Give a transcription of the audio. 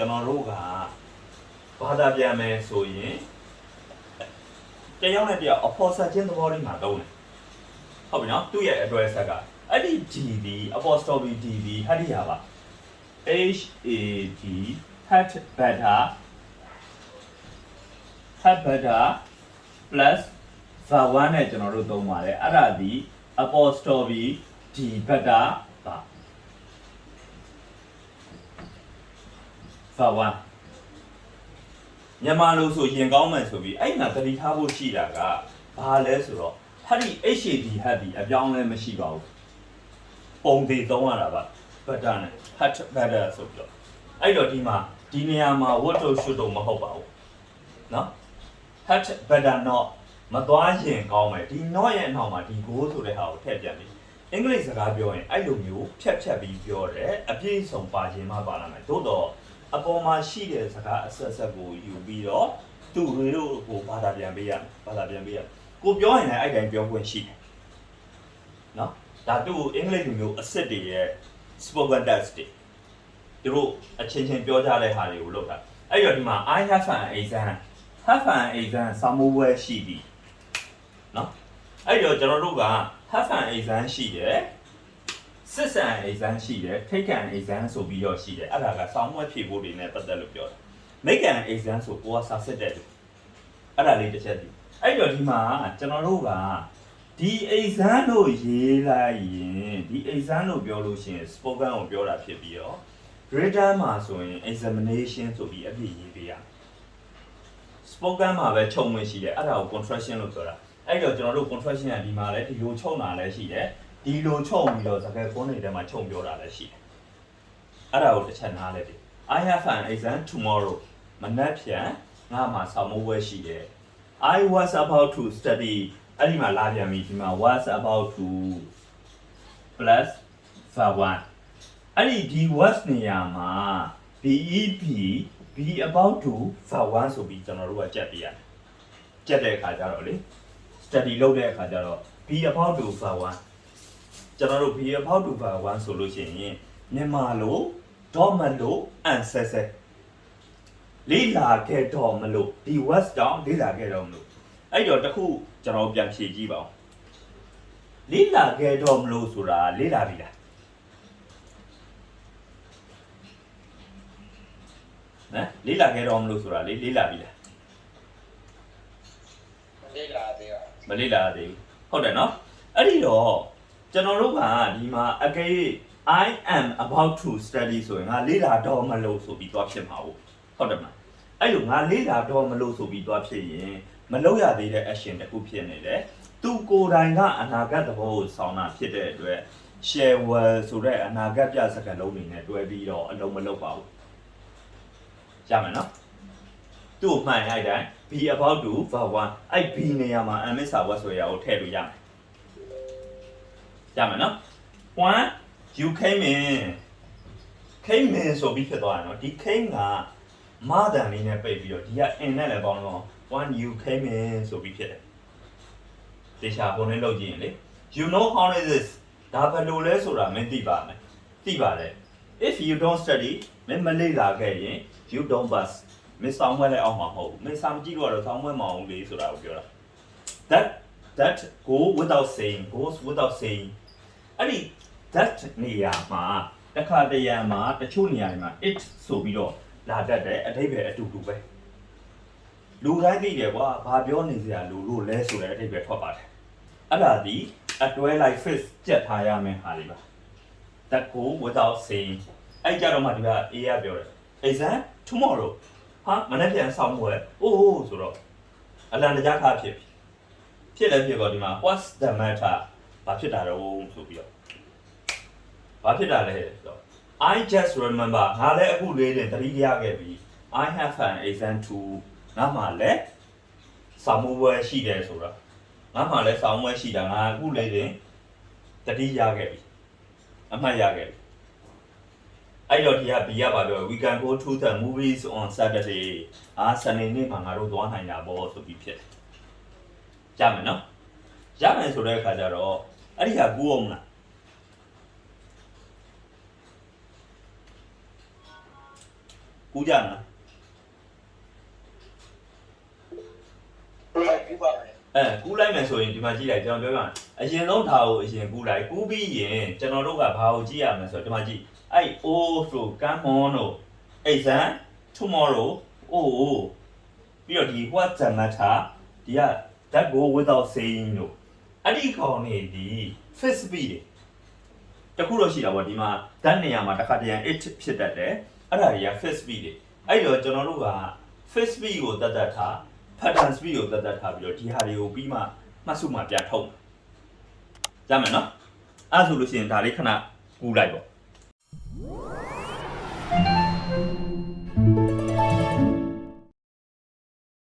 ကျွန်တော်တို့ကဘာသာပြန်မယ်ဆိုရင်တယောက်နဲ့တယောက်အဖော်ဆက်ခြင်းသဘောလေးမှာသုံးတယ်ဟုတ်ပြီနော်သူ့ရဲ့ address ကအဲ့ဒီ D ဒီ apostrophe D ဒီဟတ်ဒီဟာပါ HAT hat better plus va1 နဲ့ကျွန်တော်တို့သုံးပါတယ်အဲ့ဒါဒီ apostrophe D better ပါ va1 မြန်မာလို့ဆိုရင်ကောင်းမယ်ဆိုပြီးအဲ့မှာသတိထားဖို့ရှိတာကဘာလဲဆိုတော့ဟာဒီ HAD ဟာဒီအပြောင်းလဲမရှိပါဘူးပုံသေးသုံးရတာပါ better နဲ့ hat better ဆိုပြီးတော့အဲ့တော့ဒီမှာဒီနေရာမှာ what to should တော့မဟုတ်ပါဘူးเนาะ hat better not မသွားရင်ကောင်းမယ်ဒီ not ရဲ့အနောက်မှာဒီ go ဆိုတဲ့ဟာကိုထည့်ပြန်ပြီအင်္ဂလိပ်စကားပြောရင်အဲ့လိုမျိုးဖြတ်ပြီးပြောတယ်အပြည့်စုံပါခြင်းမှပါလာမယ်သို့တော့အပေါ်မှာရှိတဲ့စကားအဆက်ကိုယူပြီးတော့သူ့ရေတို့ကိုဘာသာပြန်ပေးရကိုပြောရင်လည်းအဲ့တိုင်းပြောခွင့်ရှိတယ်နော်ဒါသူ့အင်္ဂလိပ်လိုမျိုးအစ်စ်တွေရဲ့ spoken test တွေသူတို့အချင်းချင်းပြောကြတဲ့ဟာတွေကိုလုပ်တာအဲ့တော့ဒီမှာ I have an exam စာမိုးပွဲရှိပြီနော်အဲ့တော့ကျွန်တော်တို့က have an exam ရှိတယ်စစ်စံ exam ရှိတယ် take an exam ဆိုပြီးတော့ရှိတယ်အဲ့ဒါကစောင်းမွဲဖြေဖို့တွေနဲ့ပတ်သက်လို့ပြောတာ make an exam ဆိုကိုကစာစစ်တဲ့အဲ့ဒါလေးတစ်ချက်ဒီအဲ့တော့ဒီမှာကျွန်တော်တို့ကဒီ exam လို့ရေးလိုက်ရင်ဒီ exam လို့ပြောလို့ရှိရင် spoken ကိုပြောတာဖြစ်ပြီးတော့ written မှာဆိုရင် examination ဆိုပြီးအပြည့်ရေးပေးရ spoken မှာပဲခြုံဝင်ရှိတယ်အဲ့ဒါကို contraction လို့ပြောတာအဲ့တော့ကျွန်တော်တို့ contraction ကဒီမှာလဲဒီလိုခြုံတာလဲရှိတယ်ဒီလိုခြုံပြီးတော့စကားကုန်းတွေထဲမှာခြုံပြောတာလည်းရှိတယ်အဲ့ဒါကိုတစ်ချက်နားလဲပြီ I have an exam tomorrow မနက်ဖြန်ငါမှာစာမိုးပွဲရှိတယ် I was about to study အဲ့ဒီမှာလာပြန်ပြီဒီမှာ was about to plus va1 အဲ့ဒီ was နေရာမှာ be about to va1 ဆိုပြီးကျွန်တော်တို့ကကြက်ပြရတယ်ကြက်တဲ့အခါကျတော့လေ study လုပ်တဲ့အခါကျတော့ be about to va1ကျွန်တော်တို့ be about to va1 ဆိုလို့ရှိရင်မြန်မာလို့တော့မလို့ ancestor လေးလာခဲ့တော့မလို့ဒီ was တောင်လေးလာခဲ့တော့မလို့အဲ့တော့တခုကျွန်တော်ပြန်ဖြေကြည့်ပါဦးလေးလာခဲ့တော့မလို့ဆိုတာလေးလာပြီလားနော်လေးလာခဲ့တော့မလို့ဆိုတာလေးလာပြီလားလေးလာသေးပါမလေးလာသေးဘူးဟုတ်တယ်နော်အဲ့ဒီတော့ကျွန်တော်တို့ကဒီမှာအကယ် I am about to study ဆိုရင်ငါလေးလာတော့မလို့ဆိုပြီးသွားဖြစ်မှာဟုတ်တယ်မလားအဲ့လိုငါလေးလာတော့မလို့ဆိုပြီးသွားဖြစ်ရင်မလုပ်ရသေးတဲ့ action တစ်ခုဖြစ်နေတယ်သူကိုယ်တိုင်ကအနာဂတ်သဘောကိုဆောင်တာဖြစ်တဲ့အတွက် share well ဆိုတဲ့အနာဂတ်ပြစကားလုံးတွေနဲ့တွဲပြီးတော့အလုံးမလုပ်ပါဘူးရမယ်နော်သူ့မှန်ရိုက်တိုင်း be about to va1 အဲ့ b နေရာမှာ am is a word ဆိုရအောင်ထည့်လို့ရမယ်နော် one you came in ဆိုပြီးဖြစ်သွားတယ်နော်ဒီ came ကမာတန်လေးနဲ့ပိတ်ပြီးတော့ဒီက in နဲ့လည်းပေါင်းတော့ one you came in ဆိုပြီးဖြစ်တယ်တေချာပုံနဲ့လုပ်ကြည့်ရင်လေ you know how is this ဒါဘယ်လိုလဲဆိုတာမင်းသိပါမယ်သိပါတယ် if you don't study မင်းမလေ့လာခဲ့ရင် you don't pass မင်းစောင်းမွဲလည်းအောင်မှာမဟုတ်ဘူးမင်းစာမကြည့်တော့စောင်းမွဲမအောင်လေဆိုတာကိုပြောတာ that goes without saying အဲ့ဒီ that နေရာမှာတစ်ခါတရံမှာတချို့နေရာတွေမှာ it ဆိုပြီးတော့လာတတ်တယ်အဓိပ္ပာယ်အတူတူပဲလူတိုင်းသိတယ်ကွာဘာပြောနေစရာလို့လဲဆိုတဲ့အဓိပ္ပာယ်ထွက်ပါတယ်အဲ့ဒါဒီအတွဲလိုက် face ကြက်ထားရမယ်ဟာလေးပါ that go without saying အဲ့ကြတော့မှဒီက A ရပြောတယ် exam tomorrow ဟာမနေ့ပြန်ဆောင်ပွဲအိုးဆိုတော့အလံတကြားထားဖြစ်လဲဖြစ်တော့ဒီမှာ what's the matter ဘာဖြစ်တာတော့ဆိုပြီးတော့ဘာဖြစ်တာလဲဆိုတော့ I just remember ငါလည်းအခုလေးတင်သတိရခဲ့ပြီ I have an exam too ငါမှလည်းစာမိုးပွဲရှိတယ်ဆိုတော့ငါမှလည်းစာမိုးပွဲရှိတာငါအခုလေးတင်သတိရခဲ့ပြီအမှတ်ရခဲ့ပြီအဲ့တော့ဒီက B ရပါတော့ we can go to the movies on Saturday စနေနေ့မှာငါတို့သွားနိုင်တာပေါ့ဆိုပြီးဖြစ်ကြမယ်နော်ရမယ်ဆိုတဲ့အခါကျတော့အဲ့ဒီဟာကူအောင်လား ကူးကြလား ကူပါမယ် ကူးလိုက်မယ်ဆိုရင်ဒီမှာကြည့်လိုက်ကျွန်တော်ပြောပြမယ်အရင်ဆုံးဒါကိုအရင်ကူးလိုက်ကူးပြီးရင်ကျွန်တော်တို့ကဘာကိုကြည့်ရမလဲဆိုတော့ဒီမှာကြည့်အဲ့ O ဆို come on တို့ exam tomorrow ပြီးတော့ဒီ what the matter ဒီက that go without saying တို့အဲ့ဒီခေါင်းနေဒီ fixed speed တခုတော့ရှိတာပေါ့ဒီမှာ that နေရာမှာတစ်ခါတည်း it ဖြစ်တတ်တယ်အဲ့ဒါတွေက fixed speed တွေအဲ့တော့ကျွန်တော်တို့က fixed speed ကိုတတ်ထား pattern speed ကိုတတ်ထားပြီးတော့ဒီဟာတွေကိုပြီးမှမှတ်စုမှပြန်ထုတ်ရမယ်နော်အဲ့ဆိုလို့ရှိရင်ဒါလေးခဏကူးလိုက်ပေါ့